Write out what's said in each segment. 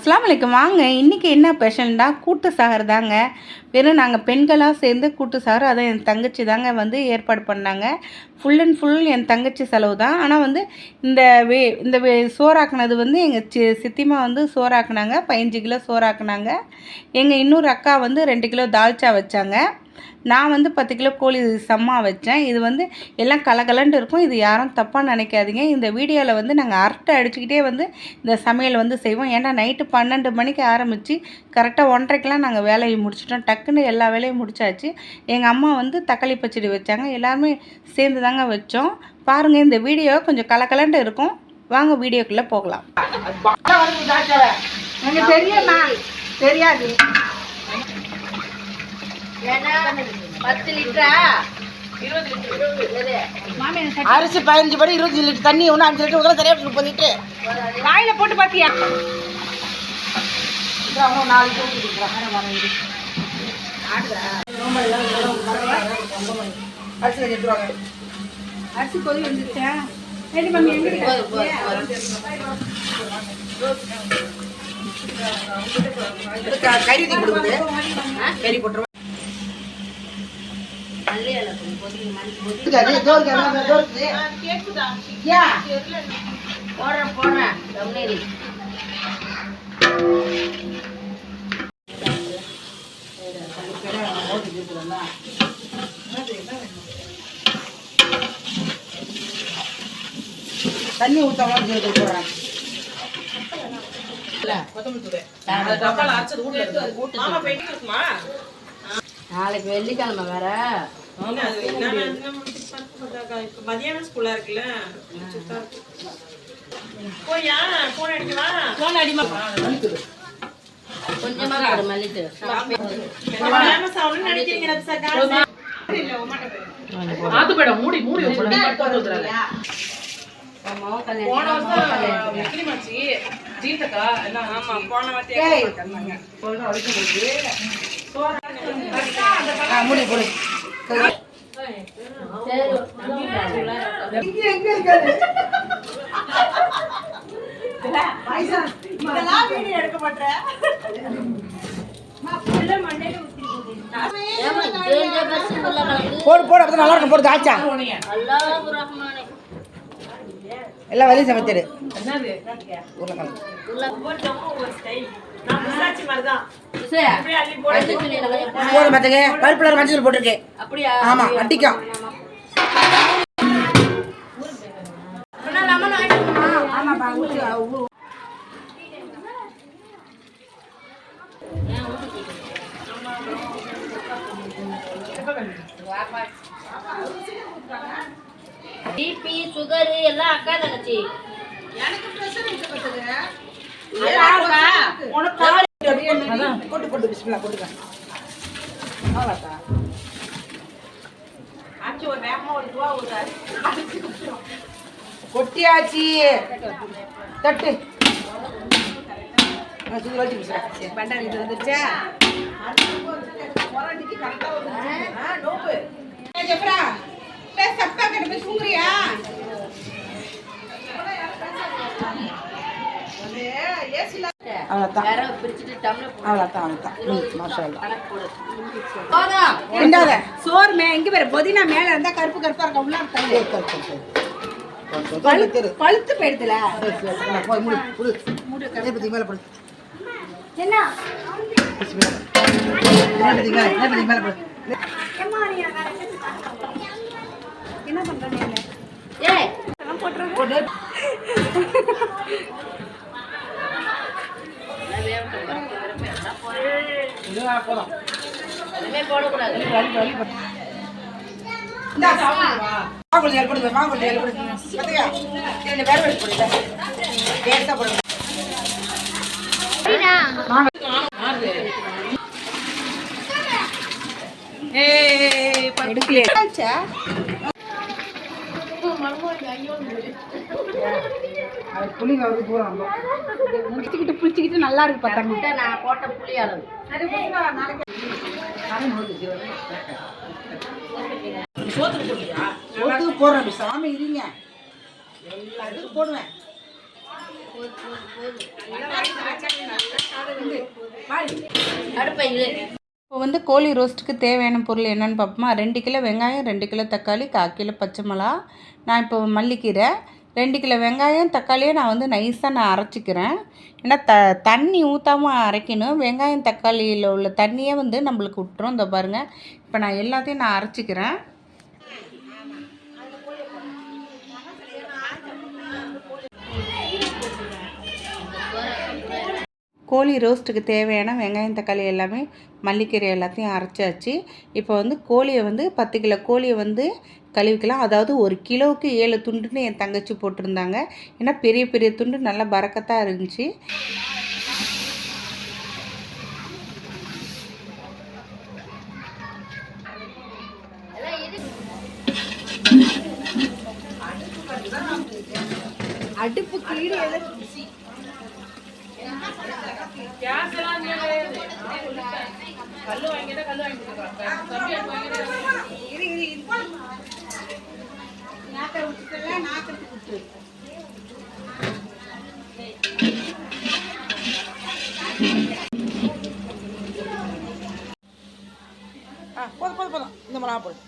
அஸ்ஸலாமு அலைக்கும். வாங்க இன்றைக்கி என்ன ஸ்பெஷல்னா கூட்டு சாகர் தாங்க. வெறும் நாங்கள் பெண்களாக சேர்ந்து கூட்டு சாகர், அதை என் தங்கச்சி தாங்க வந்து ஏற்பாடு பண்ணாங்க. ஃபுல் அண்ட் ஃபுல் என் தங்கச்சி செலவு தான். ஆனால் வந்து இந்த சோறாக்குனது வந்து எங்கள் சித்திமா வந்து சோறாக்குனாங்க. 15 கிலோ சோறாக்குனாங்க. எங்கள் இன்னொரு அக்கா வந்து 2 கிலோ தால்ச்சா வச்சாங்க. நான் வந்து 10 கிலோ கோழி சம்மா வச்சேன். இது வந்து எல்லாம் கலகலன்ட்டு இருக்கும். இது யாரும் தப்பாக நினைக்காதீங்க. இந்த வீடியோவில் வந்து நாங்கள் அரட்டை அடிச்சுக்கிட்டே வந்து இந்த சமையல் வந்து செய்வோம். ஏன்னா நைட்டு 12 மணிக்கு ஆரம்பித்து கரெக்டாக 1:30க்கெலாம் நாங்கள் வேலையை முடிச்சிட்டோம். டக்குன்னு எல்லா வேலையும் முடிச்சாச்சு. எங்கள் அம்மா வந்து தக்காளி பச்சடி வச்சாங்க. எல்லாருமே சேர்ந்து தாங்க வச்சோம். பாருங்கள், இந்த வீடியோ கொஞ்சம் கலகலன்ட்டு இருக்கும். வாங்க வீடியோக்குள்ளே போகலாம். எனக்கு தெரியாது. 10 லிட்டரா 20 லிட்டர் அரிசி 15 படி 20 லிட்டர் தண்ணி ஒன்று 5 லிட்டர் ஊற்றலாம். சரியா 30 லிட்டர் வாயில போட்டு பார்த்தியா? 4 லிட்டர் ஊற்றி கொடுக்குறேன். அரிசி எடுத்துருவாங்க. அரிசி கொதி வந்துச்சா? கறி ஊற்றி கொடுக்குது. கறி போட்டுருவோம். தண்ணி ஊற்றாம போடுறேன். நாளைக்கு வெள்ளிக்கிழமை வேற. மதியான ஸ்கூலா இருக்குல்ல. கொஞ்சமா ஒரு மல்லிட்டு மூடி போடு. போடு போடு, அப்பதான் நல்லா இருக்கும். போடு தாச்சா எல்லாம் வலி சமைச்சிடு. போடு மத்தங்க பருப்புல மஞ்சள் போட்டிருக்கேன். ஆமா அட்டிக்கும். பிபி சுகர் எல்லாம் அக்கா தங்கச்சி. போட்டு பிஸ்மில்லா போட்டுக்க. கொட்டியாச்சி தட்டு பண்டாரி இது வந்துச்சா? சப்பா கிட்ட போய் சூங்கறியா? சோறு இங்க பேரு பொதினா மேல இருந்தா கருப்பு கருப்பா இருக்க உள்ள பழுத்து போயிடுதுல. என்ன என்ன பண்றேன்? புளிச்சுக்கிட்டு நல்லா இருக்கு. பார்த்தா நான் போட்ட புளியாளு சோத்துக்கு போடுறேன். சாமி இருங்க, எல்லாத்துக்கும் போடுவேன். இப்போ வந்து கோழி ரோஸ்ட்டுக்கு தேவையான பொருள் என்னென்னு பார்ப்போமா. 2 கிலோ வெங்காயம், 2 கிலோ தக்காளி, 1/4 கிலோ பச்சை மிளகா, நான் இப்போ மல்லிக்கீரை, 2 கிலோ வெங்காயம் தக்காளியை நான் வந்து நைஸாக அரைச்சிக்கிறேன். ஏன்னா தண்ணி ஊற்றாமல் அரைக்கணும். வெங்காயம் தக்காளியில் உள்ள தண்ணியே வந்து நம்மளுக்கு விட்டுரும். இந்த பாருங்கள், இப்போ நான் எல்லாத்தையும் அரைச்சிக்கிறேன். கோழி ரோஸ்ட்டுக்கு தேவையான வெங்காயம் தக்காளி எல்லாமே மல்லிக்கீரை எல்லாத்தையும் அரைச்சாச்சு. இப்போ வந்து கோழியை வந்து 10 கிலோ கோழியை வந்து கழுவிக்கலாம். அதாவது 1 கிலோவுக்கு 7 துண்டுன்னு என் தங்கச்சி போட்டிருந்தாங்க. ஏன்னா பெரிய பெரிய துண்டு நல்லா பறக்கத்தான் இருந்துச்சு. அடுப்பு கீழே போதும் இந்த மிளகா போடு.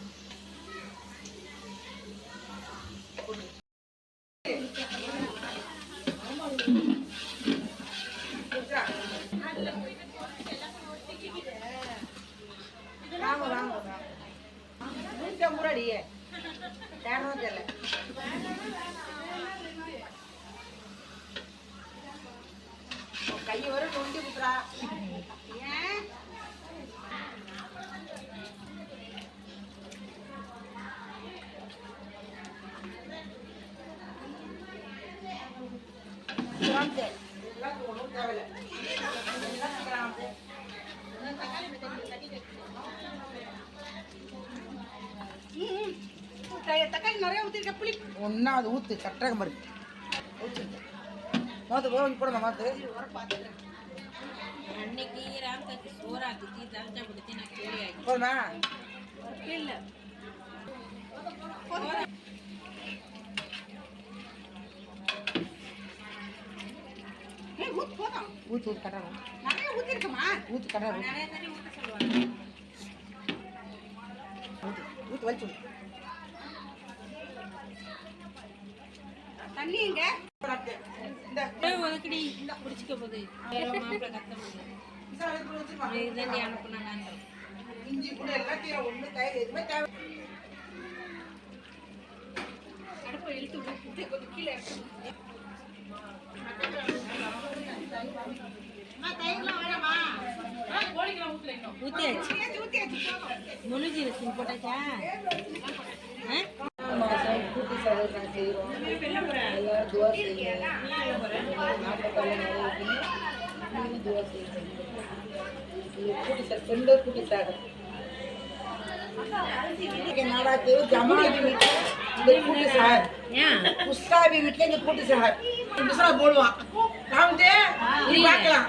கையை வர நொண்டி குத்துறா. தக்காளி நிறைய ஊற்றிருக்க புளி ஒன்றா அது ஊற்று கட்டுறாங்க மாதிரி ஊற்று மாற்று போடுங்க மாற்று அன்னைக்கு ராமதாக்கு சோறாக்குச்சு தலச்சா கொடுத்து நான் கோழி ஆக்கி போதுமா இல்லை ஊற்று ஊற்று கட்டுறாங்க நிறைய ஊற்றிருக்கமா ஊற்று கட்டுறாங்க நிறைய தண்ணி ஊற்ற சொல்லுவாங்க. ஊற்று வலிச்சு தண்ணி எங்க ஒதுக்கடி குடிச்சிக்க போகுது மாப்பிள்ளை கத்த முடியல இதுதான் நீ அனுப்புனாங்க. இஞ்சி கூட எல்லாத்தையும் ஒன்று எதுவுமே தேவை. அடுப்பை இழுத்து விட்டு கொஞ்சம் கீழே ஊத்தியாச்சு முழுஜிருச்சு போட்டாச்சா கூட்டு சாதம் செய்கிறோம். எல்லாரும் தோசை கூட்டி சாதம் நாடாத்து ஜமாதி வீட்டில் இந்த கூட்டு சார் புஷ்காபி வீட்டில் இந்த கூட்டு சார் புதுசா போடுவான். நான் வந்து பார்க்கலாம்.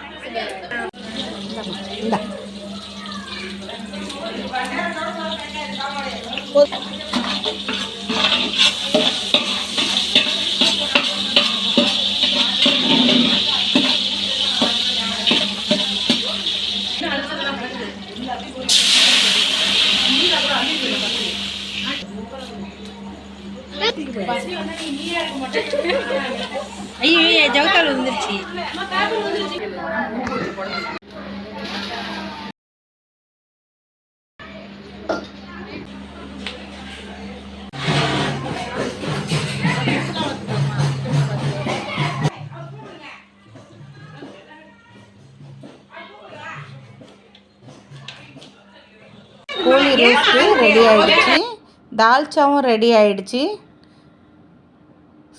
ஐயோ ஜவுக்கால் வந்துருச்சு. கோழி ரோஸ்ட்டு ரெடி ஆகிடுச்சு, தால்ச்சாவும் ரெடி ஆகிடுச்சு,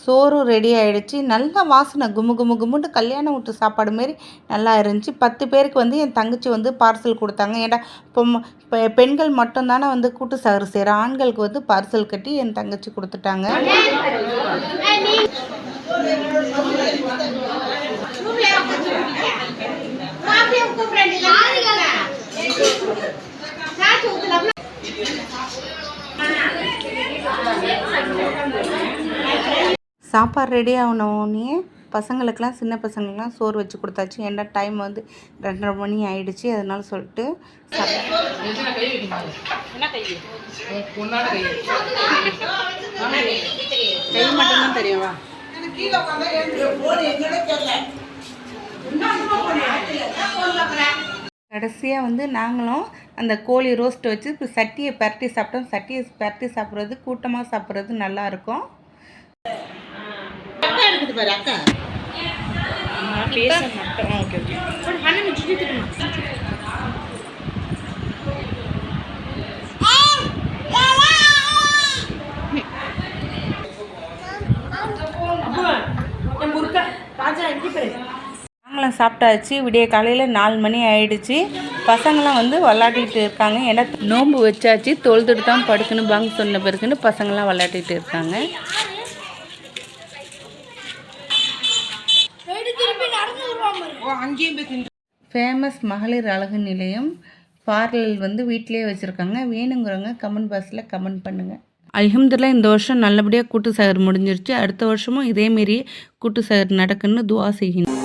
சோறும் ரெடி ஆகிடுச்சு. நல்லா வாசனை கும்மு கும்மு கும்முட்டு கல்யாணம் வீட்டு சாப்பாடு மாரி நல்லா இருந்துச்சு. 10 பேருக்கு வந்து என் தங்கச்சி வந்து பார்சல் கொடுத்தாங்க. ஏன்னா இப்போ பெண்கள் மட்டும்தானே வந்து கூட்டு சாறு செய்கிற, ஆண்களுக்கு வந்து பார்சல் கட்டி என் தங்கச்சி கொடுத்துட்டாங்க. சாப்பாடு ரெடி ஆகணுன்னே பசங்களுக்கெலாம் சின்ன பசங்களுக்கெலாம் சோறு வச்சு கொடுத்தாச்சு. ஏன்னா டைம் வந்து 2:30 மணி ஆயிடுச்சு. அதனால சொல்லிட்டு கை மட்டும்தான் தெரியுமா? கீழே உட்காந்து போன் எங்கன்னே தெரியல. கடைசியாக வந்து நாங்களும் அந்த கோழி ரோஸ்ட் வச்சு இப்போ சட்டியை பரட்டி சாப்பிட்டோம். சட்டியை பரட்டி சாப்பிட்றது கூட்டமாக சாப்பிட்றது நல்லாயிருக்கும். அக்கா இருக்குது பாரு அக்கா. பேச மட்டும். Okay okay. நாங்களும் சாப்பிட்டாச்சு. விடிய காலையில் 4 மணி ஆயிடுச்சு. பசங்களாம் வந்து விளாடிட்டு இருக்காங்க. ஏன்னா நோன்பு வச்சாச்சு, தொழுதுட்டு தான் படுக்கணும் பாங்க சொன்ன பிறகுன்னு பசங்களாம் விளாடிட்டு இருக்காங்க. ஃபேமஸ் மகளிர் அழகு நிலையம் பார்லர் வந்து வீட்டிலேயே வச்சுருக்காங்க. வேணுங்கிறவங்க கமெண்ட் பாக்ஸில் கமெண்ட் பண்ணுங்கள். அல்ஹம்துலில்லாஹ் இந்த வருஷம் நல்லபடியாக கூட்டு சஹர் முடிஞ்சிருச்சு. அடுத்த வருஷமும் இதேமாரி கூட்டு சஹர் நடக்குன்னு துஆ செய்யணும்.